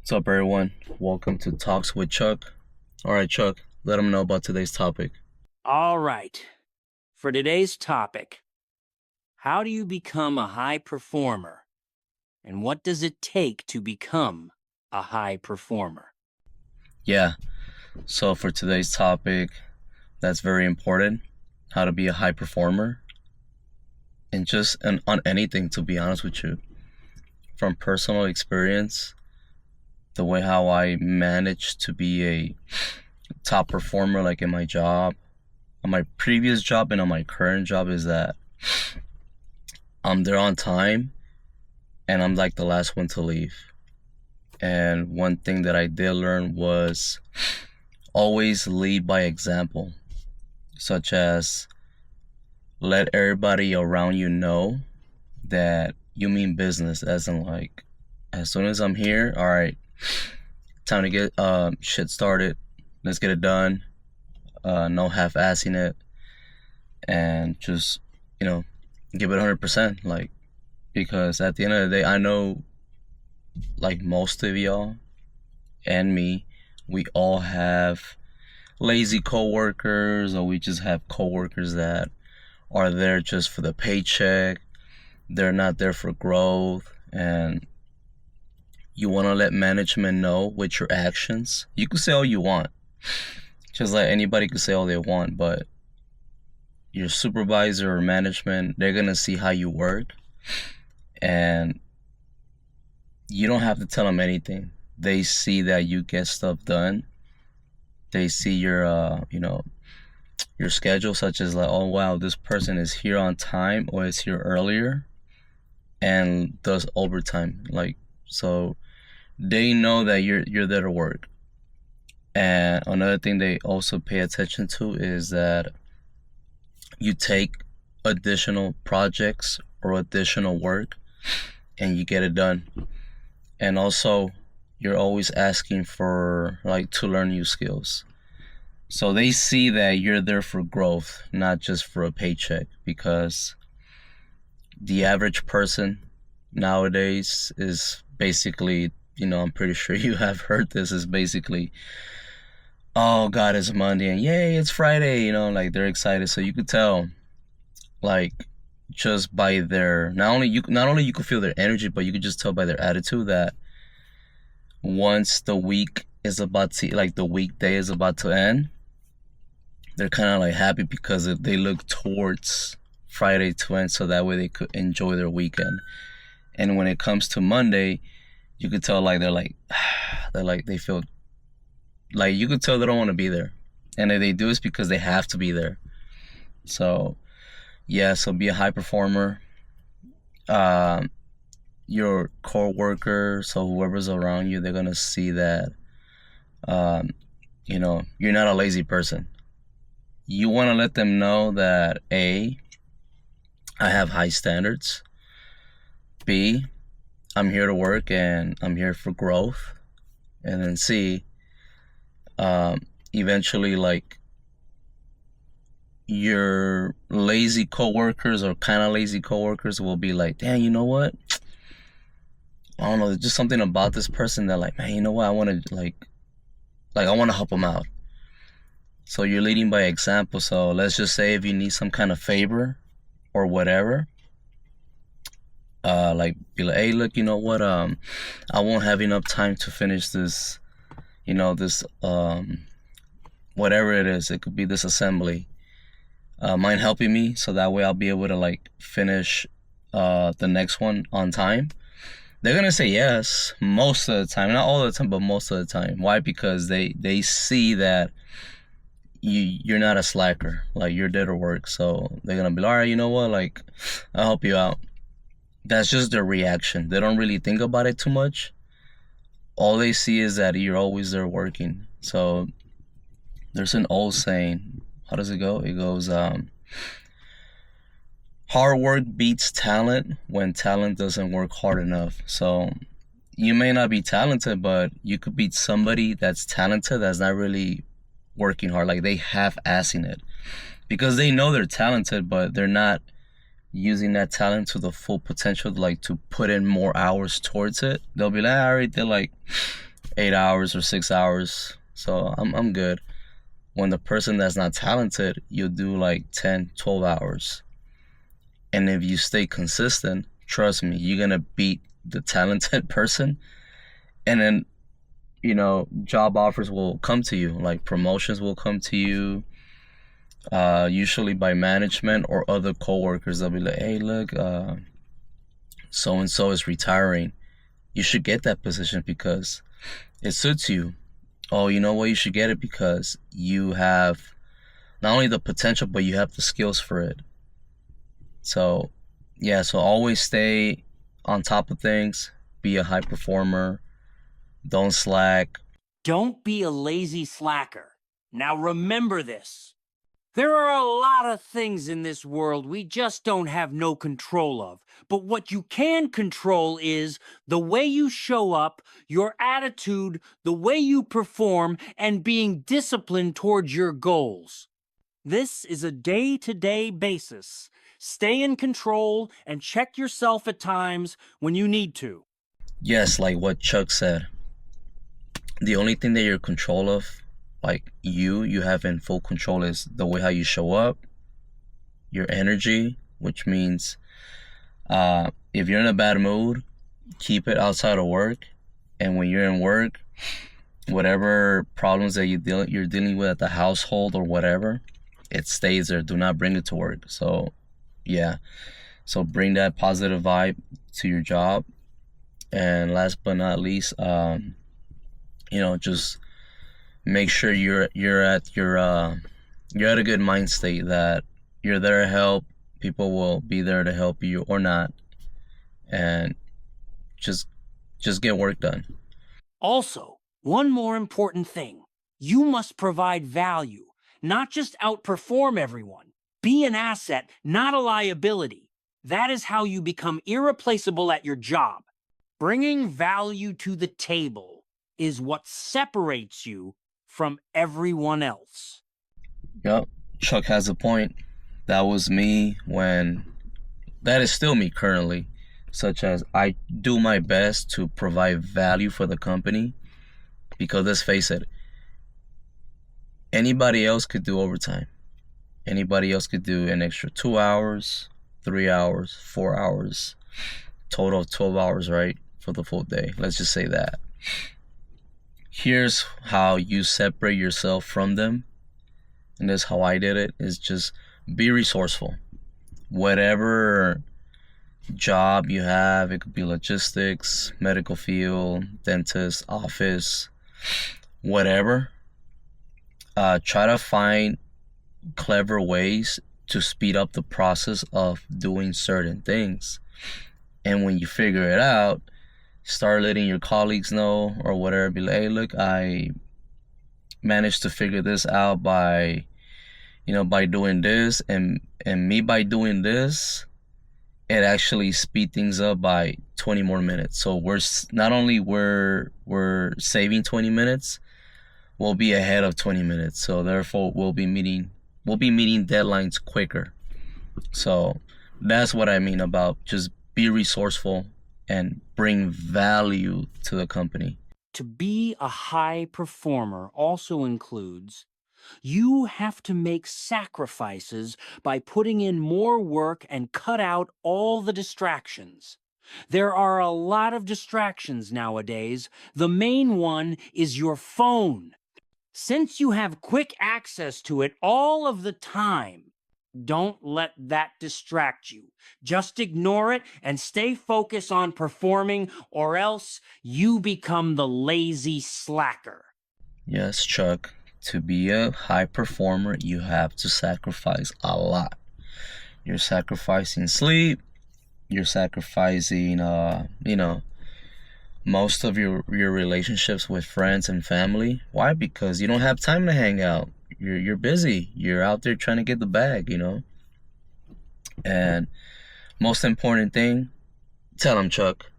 What's up, everyone? Welcome to Talks with Chuck. All right, Chuck, let them know about today's topic. All right. For today's topic, how do you become a high performer? And what does it take to become a high performer? Yeah, so for today's topic, that's very important. How to be a high performer. And on anything, to be honest with you. From personal experience, the way how I managed to be a top performer, like in my job, on my previous job and on my current job, is that I'm there on time and I'm like the last one to leave. And one thing that I did learn was always lead by example, such as let everybody around you know that you mean business, as in like, as soon as I'm here, all right, time to get shit started. Let's get it done. No half-assing it, and just give it 100%. Like, because at the end of the day, I know, like most of y'all and me, we all have lazy coworkers, or we just have coworkers that are there just for the paycheck. They're not there for growth, and you want to let management know with your actions. You can say all you want, just like anybody could say all they want, but your supervisor or management, they're gonna see how you work, and you don't have to tell them anything. They see that you get stuff done. They see your schedule, such as like, oh wow, this person is here on time or is here earlier and does overtime. Like, so they know that you're there to work. And another thing they also pay attention to is that you take additional projects or additional work and you get it done. And also, you're always asking for to learn new skills. So they see that you're there for growth, not just for a paycheck, because the average person nowadays is basically, I'm pretty sure you have heard this, is basically, oh God, it's Monday and yay, it's Friday, like they're excited. So you could tell, like, just by their, not only you could feel their energy, but you could just tell by their attitude that once the week is about to, like the weekday is about to end, they're kind of like happy because they look towards Friday to end, so that way they could enjoy their weekend. And when it comes to Monday, you could tell like they feel like, you could tell they don't want to be there, and if they do, it's because they have to be there. So yeah, so be a high performer. Your core so whoever's around you, they're gonna see that you're not a lazy person. You want to let them know that A, I have high standards. B, I'm here to work and I'm here for growth. And then C, eventually, like, your lazy coworkers or kind of lazy coworkers will be like, damn, you know what? I don't know, there's just something about this person that, like, man, you know what? I want to I want to help them out. So you're leading by example. So let's just say if you need some kind of favor or whatever, be like, hey, look, you know what? I won't have enough time to finish this, whatever it is. It could be this assembly. Mind helping me, so that way I'll be able to like finish the next one on time. They're gonna say yes most of the time, not all the time, but most of the time. Why? Because they see that you're not a slacker, like you're there to work. So they're gonna be like, all right, you know what, like, I'll help you out. That's just their reaction. They don't really think about it too much. All they see is that you're always there working. So there's an old saying. How does it go? It goes, hard work beats talent when talent doesn't work hard enough. So you may not be talented, but you could beat somebody that's talented that's not really working hard. Like, they half-assing it because they know they're talented, but they're not using that talent to the full potential, like to put in more hours towards it. They'll be like, all right, they're like, 8 hours or 6 hours. So I'm good. When the person that's not talented, you'll do like 10, 12 hours. And if you stay consistent, trust me, you're gonna beat the talented person. And then, job offers will come to you, like promotions will come to you, usually by management or other coworkers. They'll be like, hey, look, so and so is retiring. You should get that position because it suits you. Oh, you know what? You should get it because you have not only the potential, but you have the skills for it. So, yeah, so always stay on top of things, be a high performer, don't slack. Don't be a lazy slacker. Now remember this. There are a lot of things in this world we just don't have no control of. But what you can control is the way you show up, your attitude, the way you perform, and being disciplined towards your goals. This is a day-to-day basis. Stay in control and check yourself at times when you need to. Yes, like what Chuck said. The only thing that you're in control of, like you have in full control, is the way how you show up, your energy, which means if you're in a bad mood, keep it outside of work. And when you're in work, whatever problems that you're dealing with at the household or whatever, it stays there. Do not bring it to work. So, yeah. So bring that positive vibe to your job. And last but not least, just make sure you're at you're at a good mind state, that you're there to help. People will be there to help you or not, and just get work done. Also, one more important thing. You must provide value, not just outperform everyone. Be an asset, not a liability. That is how you become irreplaceable at your job. Bringing value to the table is what separates you from everyone else. Yep, Chuck has a point. That was me that is still me currently, such as I do my best to provide value for the company, because let's face it, anybody else could do overtime. Anybody else could do an extra 2 hours, 3 hours, 4 hours, total of 12 hours, right? For the full day. Let's just say that. Here's how you separate yourself from them. And this is how I did it, is just be resourceful. Whatever job you have, it could be logistics, medical field, dentist, office, whatever. Try to find clever ways to speed up the process of doing certain things. And when you figure it out, start letting your colleagues know or whatever. Be like, hey, look, I managed to figure this out by doing this, and me by doing this, it actually speed things up by 20 more minutes. So we're not only we're saving 20 minutes, we'll be ahead of 20 minutes. So therefore we'll be meeting deadlines quicker. So that's what I mean about just be resourceful and bring value to the company. To be a high performer also includes you have to make sacrifices by putting in more work and cut out all the distractions. There are a lot of distractions nowadays. The main one is your phone. Since you have quick access to it all of the time, don't let that distract you. Just ignore it and stay focused on performing, or else you become the lazy slacker. Yes, Chuck. To be a high performer, you have to sacrifice a lot. You're sacrificing sleep. You're sacrificing, most of your relationships with friends and family. Why? Because you don't have time to hang out. You're busy. You're out there trying to get the bag, And most important thing, tell them, Chuck.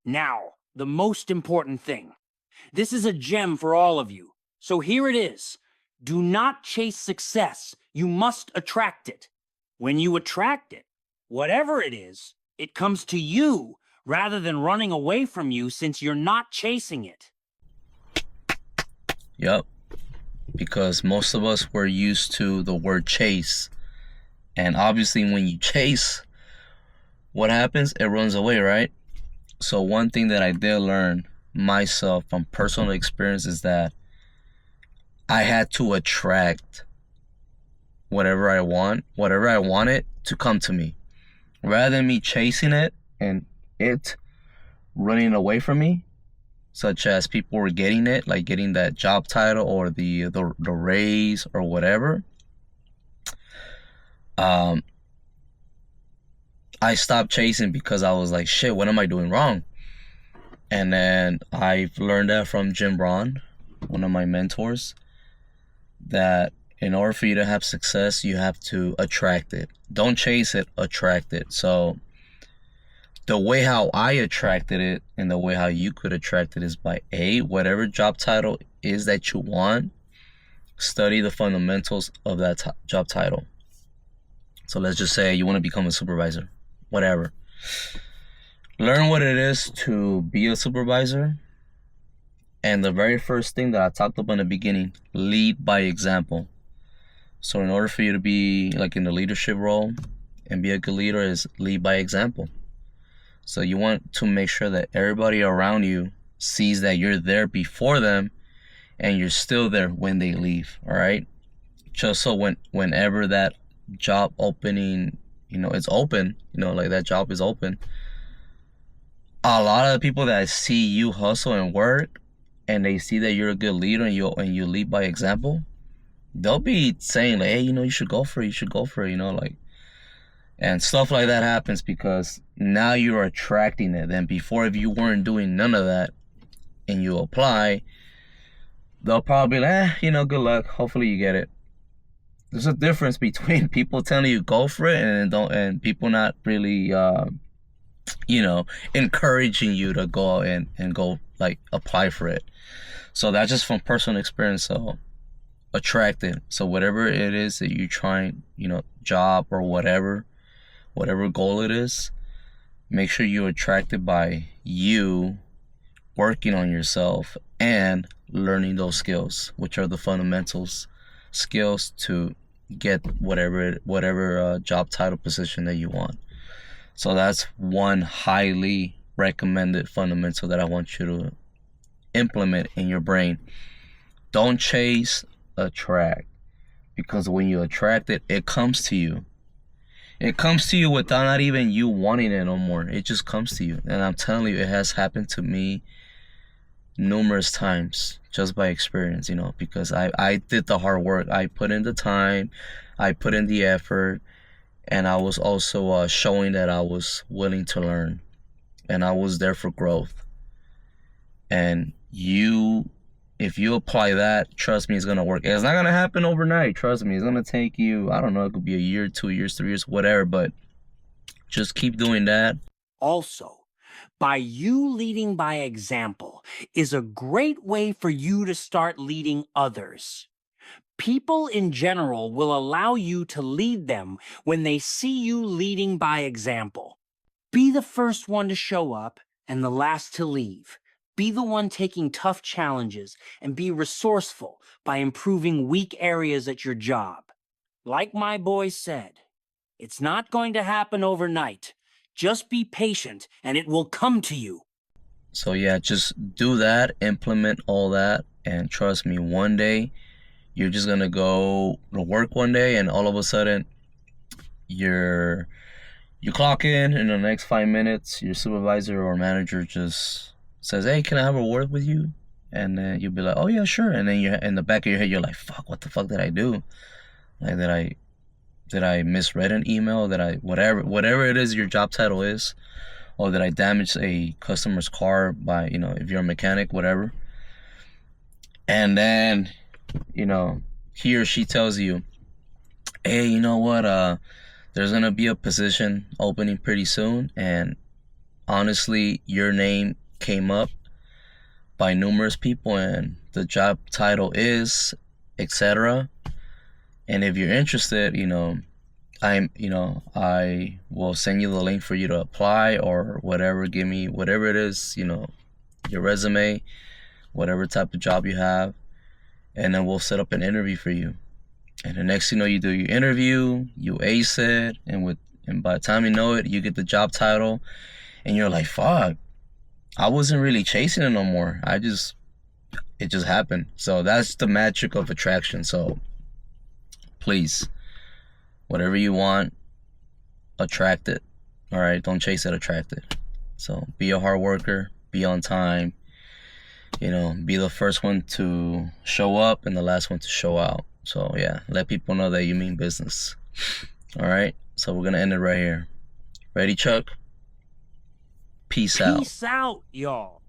Now, the most important thing. This is a gem for all of you. So here it is. Do not chase success. You must attract it. When you attract it, whatever it is, it comes to you rather than running away from you, since you're not chasing it. Yep. Because most of us were used to the word chase. And obviously when you chase, what happens? It runs away, right? So one thing that I did learn myself from personal experience is that I had to attract whatever I want it to come to me. Rather than me chasing it and it running away from me, such as people were getting it, like getting that job title or the raise or whatever. I stopped chasing because I was like, shit, what am I doing wrong? And then I've learned that from Jim Brown, one of my mentors, that in order for you to have success, you have to attract it. Don't chase it, attract it. So the way how I attracted it and the way how you could attract it is by whatever job title is that you want, study the fundamentals of that job title. So let's just say you want to become a supervisor, whatever. Learn what it is to be a supervisor. And the very first thing that I talked about in the beginning, lead by example. So in order for you to be like in the leadership role and be a good leader is lead by example. So you want to make sure that everybody around you sees that you're there before them and you're still there when they leave, all right? Just so whenever that job opening, it's open, like that job is open, a lot of the people that see you hustle and work and they see that you're a good leader and you lead by example, they'll be saying like, hey, you should go for it, like, and stuff like that happens because now you're attracting it. Then before, if you weren't doing none of that and you apply, they'll probably be like, good luck. Hopefully you get it. There's a difference between people telling you go for it and people not really, encouraging you to go and go like apply for it. So that's just from personal experience. So attract it. So whatever it is that you're trying, job or whatever goal it is, make sure you attract it by you working on yourself and learning those skills, which are the fundamentals skills to get whatever job title position that you want. So that's one highly recommended fundamental that I want you to implement in your brain. Don't chase, attract. Because when you attract it, it comes to you. It comes to you without not even you wanting it no more. It just comes to you. And I'm telling you, it has happened to me numerous times just by experience, because I did the hard work. I put in the time, I put in the effort, and I was also showing that I was willing to learn and I was there for growth. And if you apply that, trust me, it's going to work. It's not going to happen overnight. Trust me. It's going to take you, I don't know, it could be a year, 2 years, 3 years, whatever, but just keep doing that. Also, by you leading by example is a great way for you to start leading others. People in general will allow you to lead them when they see you leading by example. Be the first one to show up and the last to leave. Be the one taking tough challenges and be resourceful by improving weak areas at your job. Like my boy said, it's not going to happen overnight. Just be patient and it will come to you. So yeah, just do that, implement all that, and trust me, one day you're just gonna go to work one day and all of a sudden you clock in the next 5 minutes, your supervisor or manager just says, hey, can I have a word with you? And then you'll be like, oh yeah, sure. And then you're in the back of your head, you're like, fuck, what the fuck did I do? Like, did I misread an email? Whatever it is your job title is, or did I damage a customer's car by, if you're a mechanic, whatever. And then, he or she tells you, hey, you know what? There's gonna be a position opening pretty soon, and honestly, your name came up by numerous people, and the job title is, etc. And if you're interested, I will send you the link for you to apply or whatever. Give me whatever it is, your resume, whatever type of job you have. and then we'll set up an interview for you. And the next thing you know, you do your interview, you ace it, and by the time you know it, you get the job title, and you're like, fuck, I wasn't really chasing it no more. It just happened. So that's the magic of attraction. So please, whatever you want, attract it. All right, don't chase it, attract it. So be a hard worker, be on time, be the first one to show up and the last one to show out. So yeah, let people know that you mean business. All right, so we're gonna end it right here. Ready, Chuck? Peace out. Peace out, y'all.